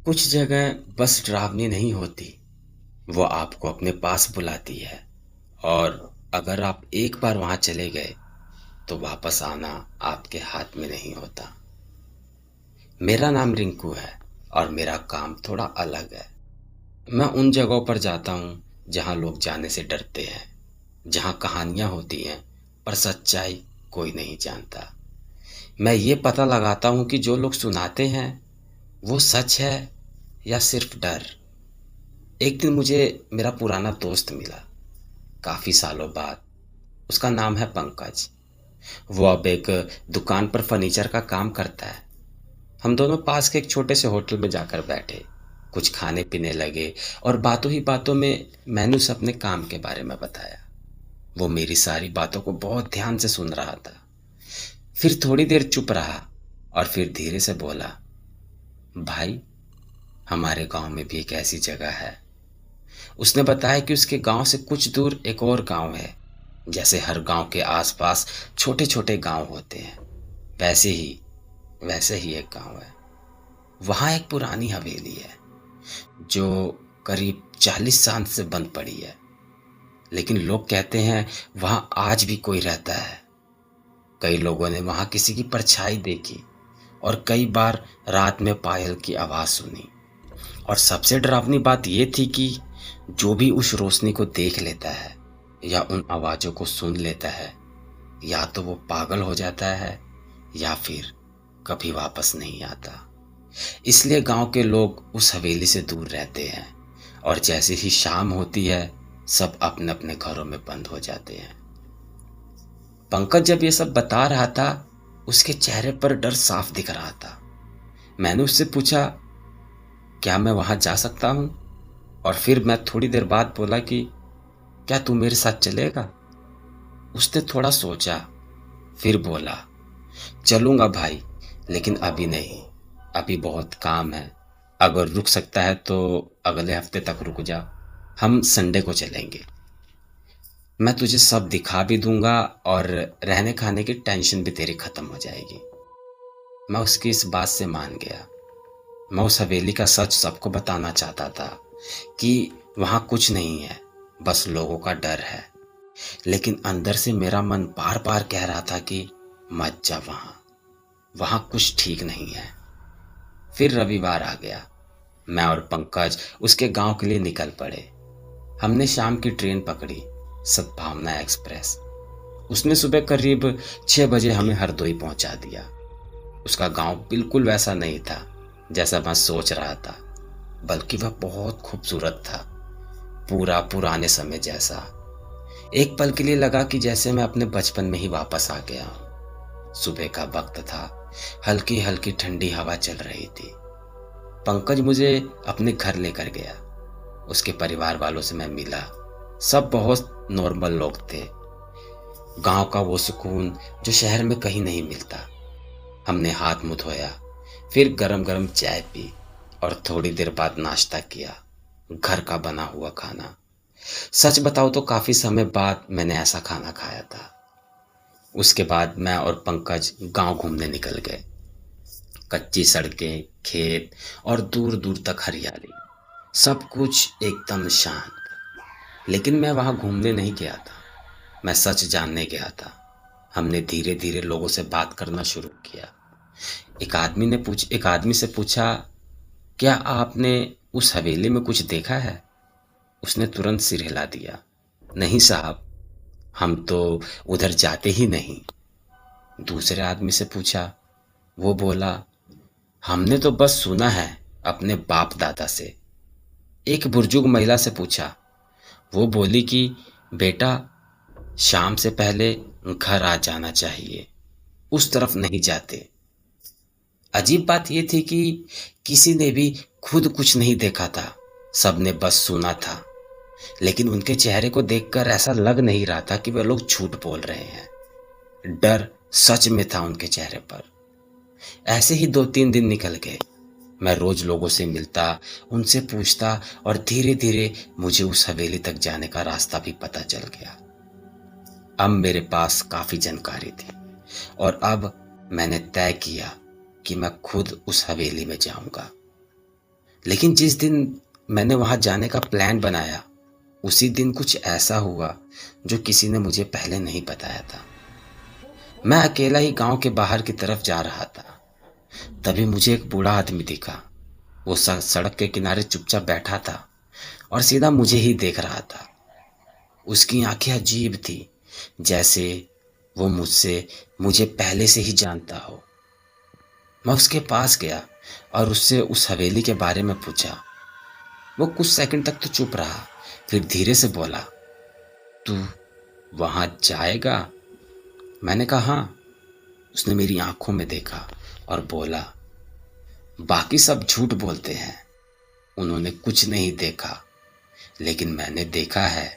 कुछ जगह बस डरावनी नहीं होती, वो आपको अपने पास बुलाती है। और अगर आप एक बार वहां चले गए तो वापस आना आपके हाथ में नहीं होता। मेरा नाम रिंकू है और मेरा काम थोड़ा अलग है। मैं उन जगहों पर जाता हूँ जहाँ लोग जाने से डरते हैं, जहाँ कहानियाँ होती हैं पर सच्चाई कोई नहीं जानता। मैं ये पता लगाता हूँ कि जो लोग सुनाते हैं वो सच है या सिर्फ डर। एक दिन मुझे मेरा पुराना दोस्त मिला, काफी सालों बाद। उसका नाम है पंकज। वो अब एक दुकान पर फर्नीचर का काम करता है। हम दोनों पास के एक छोटे से होटल में जाकर बैठे, कुछ खाने पीने लगे और बातों ही बातों में मैंने उसे अपने काम के बारे में बताया। वो मेरी सारी बातों को बहुत ध्यान से सुन रहा था। फिर थोड़ी देर चुप रहा और फिर धीरे से बोला, भाई, हमारे गांव में भी एक ऐसी जगह है। उसने बताया कि उसके गांव से कुछ दूर एक और गांव है। जैसे हर गांव के आसपास छोटे छोटे गांव होते हैं, वैसे ही वैसे ही एक गांव है। वहां एक पुरानी हवेली है जो करीब 40 साल से बंद पड़ी है, लेकिन लोग कहते हैं वहां आज भी कोई रहता है। कई लोगों ने वहां किसी की परछाई देखी और कई बार रात में पायल की आवाज सुनी। और सबसे डरावनी बात यह थी कि जो भी उस रोशनी को देख लेता है या उन आवाजों को सुन लेता है, या तो वो पागल हो जाता है या फिर कभी वापस नहीं आता। इसलिए गांव के लोग उस हवेली से दूर रहते हैं और जैसे ही शाम होती है सब अपने अपने घरों में बंद हो जाते हैं। पंकज जब ये सब बता रहा था, उसके चेहरे पर डर साफ दिख रहा था। मैंने उससे पूछा, क्या मैं वहां जा सकता हूं? और फिर मैं थोड़ी देर बाद बोला कि क्या तू मेरे साथ चलेगा? उसने थोड़ा सोचा, फिर बोला, चलूंगा भाई, लेकिन अभी नहीं। अभी बहुत काम है। अगर रुक सकता है तो अगले हफ्ते तक रुक जा। हम संडे को चलेंगे। मैं तुझे सब दिखा भी दूंगा और रहने खाने की टेंशन भी तेरी खत्म हो जाएगी। मैं उसकी इस बात से मान गया। मैं उस हवेली का सच सबको बताना चाहता था कि वहां कुछ नहीं है, बस लोगों का डर है। लेकिन अंदर से मेरा मन बार बार कह रहा था कि मत जा वहां, वहां कुछ ठीक नहीं है। फिर रविवार आ गया। मैं और पंकज उसके गांव के लिए निकल पड़े। हमने शाम की ट्रेन पकड़ी, सद्भावना एक्सप्रेस। उसने सुबह करीब 6 बजे हमें हरदोई पहुंचा दिया। उसका गांव बिल्कुल वैसा नहीं था जैसा मैं सोच रहा था, बल्कि वह बहुत खूबसूरत था, पूरा पुराने समय जैसा। एक पल के लिए लगा कि जैसे मैं अपने बचपन में ही वापस आ गया हूं। सुबह का वक्त था, हल्की हल्की ठंडी हवा चल रही थी। पंकज मुझे अपने घर लेकर गया। उसके परिवार वालों से मैं मिला। सब बहुत नॉर्मल लोग थे। गांव का वो सुकून जो शहर में कहीं नहीं मिलता। हमने हाथ मुंह धोया, फिर गरम गरम चाय पी और थोड़ी देर बाद नाश्ता किया, घर का बना हुआ खाना। सच बताओ तो काफी समय बाद मैंने ऐसा खाना खाया था। उसके बाद मैं और पंकज गांव घूमने निकल गए। कच्ची सड़कें, खेत और दूर दूर तक हरियाली, सब कुछ एकदम शांत। लेकिन मैं वहां घूमने नहीं गया था, मैं सच जानने गया था। हमने धीरे धीरे लोगों से बात करना शुरू किया। एक आदमी से पूछा, क्या आपने उस हवेली में कुछ देखा है? उसने तुरंत सिर हिला दिया, नहीं साहब, हम तो उधर जाते ही नहीं। दूसरे आदमी से पूछा। वो बोला, हमने तो बस सुना है अपने बाप दादा से। एक बुजुर्ग महिला से पूछा। वो बोली कि बेटा, शाम से पहले घर आ जाना चाहिए, उस तरफ नहीं जाते। अजीब बात यह थी कि किसी ने भी खुद कुछ नहीं देखा था, सबने बस सुना था। लेकिन उनके चेहरे को देखकर ऐसा लग नहीं रहा था कि वे लोग झूठ बोल रहे हैं। डर सच में था उनके चेहरे पर। ऐसे ही 2-3 दिन निकल गए। मैं रोज लोगों से मिलता, उनसे पूछता और धीरे धीरे मुझे उस हवेली तक जाने का रास्ता भी पता चल गया। अब मेरे पास काफी जानकारी थी और अब मैंने तय किया कि मैं खुद उस हवेली में जाऊंगा। लेकिन जिस दिन मैंने वहां जाने का प्लान बनाया, उसी दिन कुछ ऐसा हुआ जो किसी ने मुझे पहले नहीं बताया था। मैं अकेला ही गांव के बाहर की तरफ जा रहा था। तभी मुझे एक बूढ़ा आदमी दिखा। वो सड़क के किनारे चुपचाप बैठा था और सीधा मुझे ही देख रहा था। उसकी आंखें अजीब थी, जैसे वो मुझे पहले से ही जानता हो। मैं उसके पास गया और उससे उस हवेली के बारे में पूछा। वो कुछ सेकंड तक तो चुप रहा, फिर धीरे से बोला, तू वहां जाएगा? मैंने कहा हाँ। उसने मेरी आंखों में देखा और बोला, बाकी सब झूठ बोलते हैं, उन्होंने कुछ नहीं देखा, लेकिन मैंने देखा है।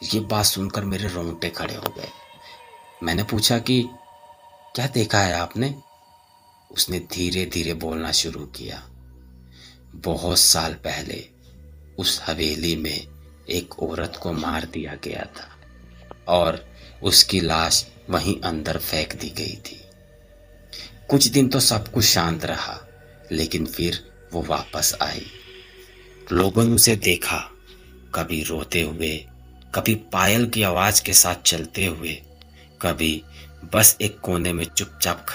ये बात सुनकर मेरे रोंगटे खड़े हो गए। मैंने पूछा कि क्या देखा है आपने? उसने धीरे धीरे बोलना शुरू किया। बहुत साल पहले उस हवेली में एक औरत को मार दिया गया था और उसकी लाश वहीं अंदर फेंक दी गई थी। कुछ दिन तो सब कुछ शांत रहा, लेकिन फिर वो वापस आई। लोगों ने उसे देखा, कभी रोते हुए, कभी पायल की आवाज के साथ चलते हुए, कभी बस एक कोने में चुपचाप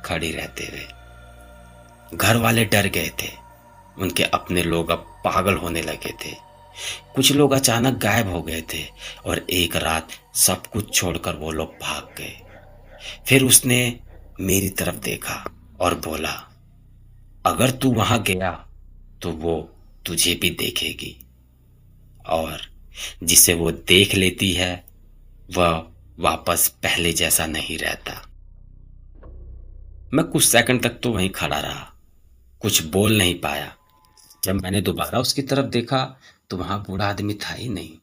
खड़ी रहते हुए। घर वाले डर गए थे। उनके अपने लोग अब पागल होने लगे थे। कुछ लोग अचानक गायब हो गए थे और एक रात सब कुछ छोड़कर वो लोग भाग गए। फिर उसने मेरी तरफ देखा और बोला, अगर तू वहां गया तो वो तुझे भी देखेगी, और जिसे वो देख लेती है वह वापस पहले जैसा नहीं रहता। मैं कुछ सेकंड तक तो वहीं खड़ा रहा, कुछ बोल नहीं पाया। जब मैंने दोबारा उसकी तरफ देखा तो वहां बूढ़ा आदमी था ही नहीं।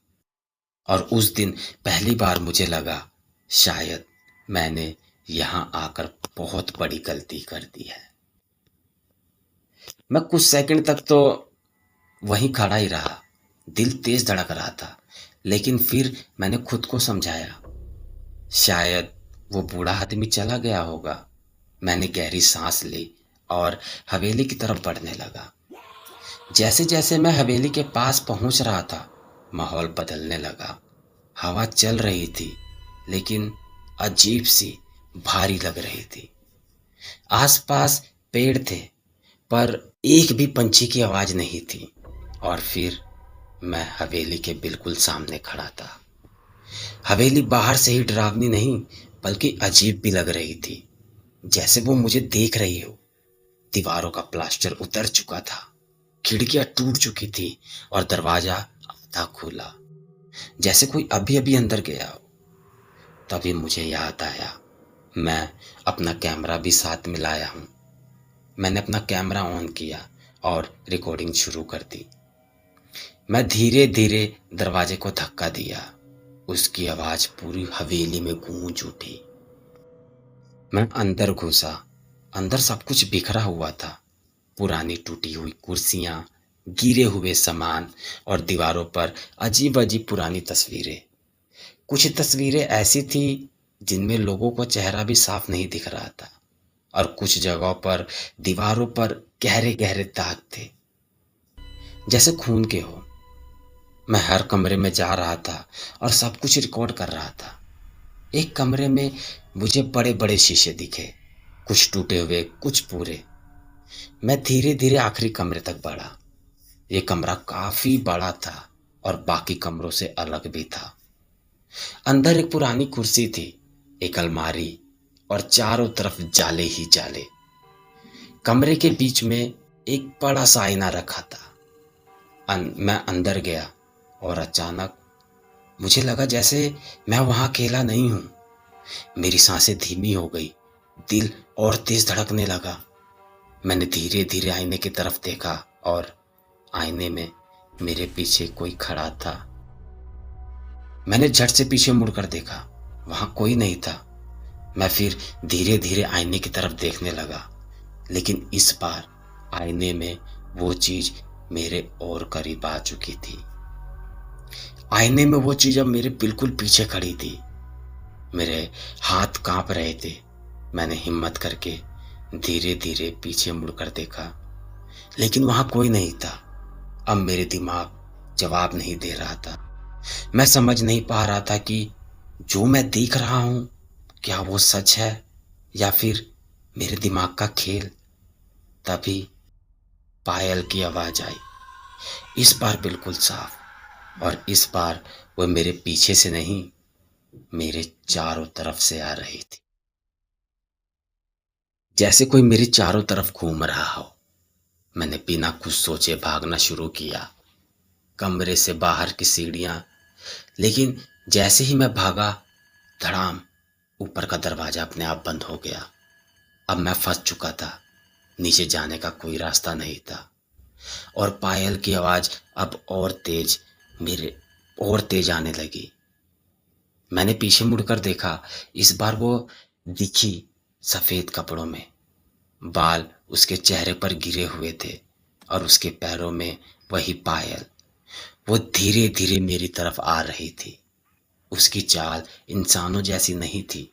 और उस दिन पहली बार मुझे लगा, शायद मैंने यहां आकर बहुत बड़ी गलती कर दी है। मैं कुछ सेकंड तक तो वहीं खड़ा ही रहा। दिल तेज धड़क रहा था, लेकिन फिर मैंने खुद को समझाया, शायद वो बूढ़ा आदमी चला गया होगा। मैंने गहरी सांस ली और हवेली की तरफ बढ़ने लगा। जैसे जैसे मैं हवेली के पास पहुंच रहा था, माहौल बदलने लगा। हवा चल रही थी, लेकिन अजीब सी भारी लग रही थी। आसपास पेड़ थे, पर एक भी पंछी की आवाज नहीं थी। और फिर मैं हवेली के बिल्कुल सामने खड़ा था। हवेली बाहर से ही डरावनी नहीं, बल्कि अजीब भी लग रही थी, जैसे वो मुझे देख रही हो। दीवारों का प्लास्टर उतर चुका था, खिड़कियां टूट चुकी थी और दरवाजा आधा खुला, जैसे कोई अभी अभी अंदर गया हो। तभी मुझे याद आया, मैं अपना कैमरा भी साथ में लाया हूँ। मैंने अपना कैमरा ऑन किया और रिकॉर्डिंग शुरू कर दी। मैं धीरे धीरे दरवाजे को धक्का दिया। उसकी आवाज पूरी हवेली में गूंज उठी। मैं अंदर घुसा। अंदर सब कुछ बिखरा हुआ था। पुरानी टूटी हुई कुर्सियां, गिरे हुए सामान और दीवारों पर अजीब अजीब पुरानी तस्वीरें। कुछ तस्वीरें ऐसी थी जिनमें लोगों का चेहरा भी साफ नहीं दिख रहा था, और कुछ जगहों पर दीवारों पर गहरे गहरे दाग थे, जैसे खून के हो। मैं हर कमरे में जा रहा था और सब कुछ रिकॉर्ड कर रहा था। एक कमरे में मुझे बड़े बड़े शीशे दिखे, कुछ टूटे हुए, कुछ पूरे। मैं धीरे धीरे आखिरी कमरे तक बढ़ा। ये कमरा काफी बड़ा था और बाकी कमरों से अलग भी था। अंदर एक पुरानी कुर्सी थी, एक अलमारी और चारों तरफ जाले ही जाले। कमरे के बीच में एक बड़ा सा आईना रखा था। मैं अंदर गया और अचानक मुझे लगा जैसे मैं वहां अकेला नहीं हूं। मेरी सांसें धीमी हो गई, दिल और तेज धड़कने लगा। मैंने धीरे धीरे आईने की तरफ देखा और आईने में मेरे पीछे कोई खड़ा था। मैंने झट से पीछे मुड़कर देखा, वहां कोई नहीं था। मैं फिर धीरे धीरे आईने की तरफ देखने लगा, लेकिन इस बार आईने में वो चीज मेरे और करीब आ चुकी थी। आईने में वो चीज अब मेरे बिल्कुल पीछे खड़ी थी। मेरे हाथ कांप रहे थे। मैंने हिम्मत करके धीरे धीरे पीछे मुड़कर देखा, लेकिन वहां कोई नहीं था। अब मेरे दिमाग जवाब नहीं दे रहा था। मैं समझ नहीं पा रहा था कि जो मैं देख रहा हूं क्या वो सच है या फिर मेरे दिमाग का खेल। तभी पायल की आवाज आई, इस बार बिल्कुल साफ, और इस बार वो मेरे पीछे से नहीं, मेरे चारों तरफ से आ रही थी। जैसे कोई मेरे चारों तरफ घूम रहा हो। मैंने बिना कुछ सोचे भागना शुरू किया, कमरे से बाहर की सीढ़ियां। लेकिन जैसे ही मैं भागा, धड़ाम, ऊपर का दरवाजा अपने आप बंद हो गया। अब मैं फंस चुका था। नीचे जाने का कोई रास्ता नहीं था। और पायल की आवाज अब और तेज, मेरे और तेज आने लगी। मैंने पीछे मुड़कर देखा। इस बार वो दिखी, सफेद कपड़ों में, बाल उसके चेहरे पर गिरे हुए थे और उसके पैरों में वही पायल। वो धीरे धीरे मेरी तरफ आ रही थी। उसकी चाल इंसानों जैसी नहीं थी,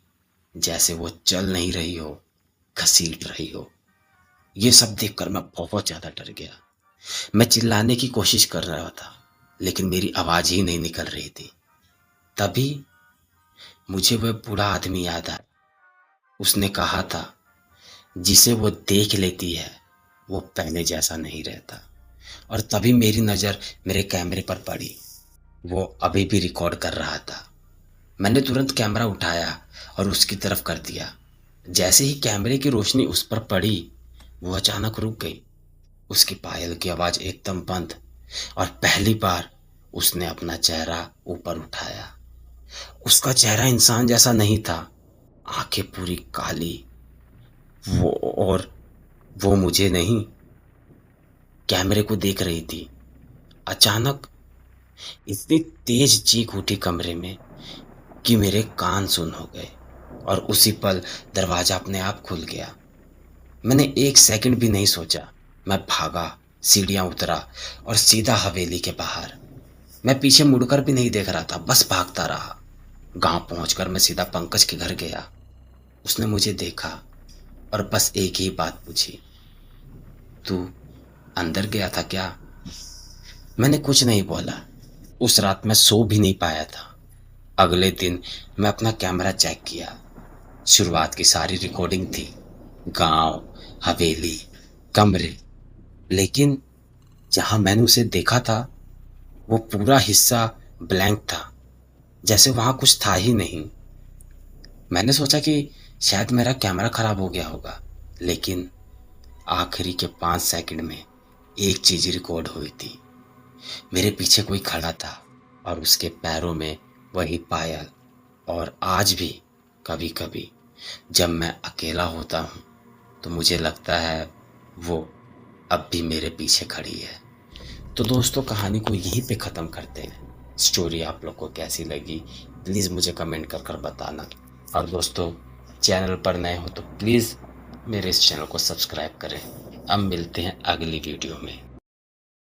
जैसे वो चल नहीं रही हो, घसीट रही हो। ये सब देखकर मैं बहुत ज्यादा डर गया। मैं चिल्लाने की कोशिश कर रहा था, लेकिन मेरी आवाज ही नहीं निकल रही थी। तभी मुझे वह बूढ़ा आदमी याद आया। उसने कहा था, जिसे वो देख लेती है वो पहले जैसा नहीं रहता। और तभी मेरी नजर मेरे कैमरे पर पड़ी। वो अभी भी रिकॉर्ड कर रहा था। मैंने तुरंत कैमरा उठाया और उसकी तरफ कर दिया। जैसे ही कैमरे की रोशनी उस पर पड़ी, वो अचानक रुक गई। उसकी पायल की आवाज एकदम बंद, और पहली बार उसने अपना चेहरा ऊपर उठाया। उसका चेहरा इंसान जैसा नहीं था, आंखें पूरी काली। वो और वो मुझे नहीं, कैमरे को देख रही थी। अचानक इतनी तेज चीख उठी कमरे में कि मेरे कान सुन हो गए, और उसी पल दरवाजा अपने आप खुल गया। मैंने एक सेकंड भी नहीं सोचा। मैं भागा, सीढ़ियां उतरा और सीधा हवेली के बाहर। मैं पीछे मुड़कर भी नहीं देख रहा था, बस भागता रहा। गांव पहुंचकर मैं सीधा पंकज के घर गया। उसने मुझे देखा और बस एक ही बात पूछी, तू अंदर गया था क्या? मैंने कुछ नहीं बोला। उस रात मैं सो भी नहीं पाया था। अगले दिन मैं अपना कैमरा चेक किया। शुरुआत की सारी रिकॉर्डिंग थी, गांव, हवेली, कमरे। लेकिन जहां मैंने उसे देखा था वो पूरा हिस्सा ब्लैंक था, जैसे वहां कुछ था ही नहीं। मैंने सोचा कि शायद मेरा कैमरा खराब हो गया होगा, लेकिन आखिरी के 5 सेकंड में एक चीज रिकॉर्ड हुई थी। मेरे पीछे कोई खड़ा था और उसके पैरों में वही पायल। और आज भी कभी कभी जब मैं अकेला होता हूँ तो मुझे लगता है वो अब भी मेरे पीछे खड़ी है। तो दोस्तों, कहानी को यहीं पे ख़त्म करते हैं। स्टोरी आप लोग को कैसी लगी प्लीज़ मुझे कमेंट कर कर बताना। और दोस्तों, चैनल पर नए हो तो प्लीज़ मेरे इस चैनल को सब्सक्राइब करें। अब मिलते हैं अगली वीडियो में।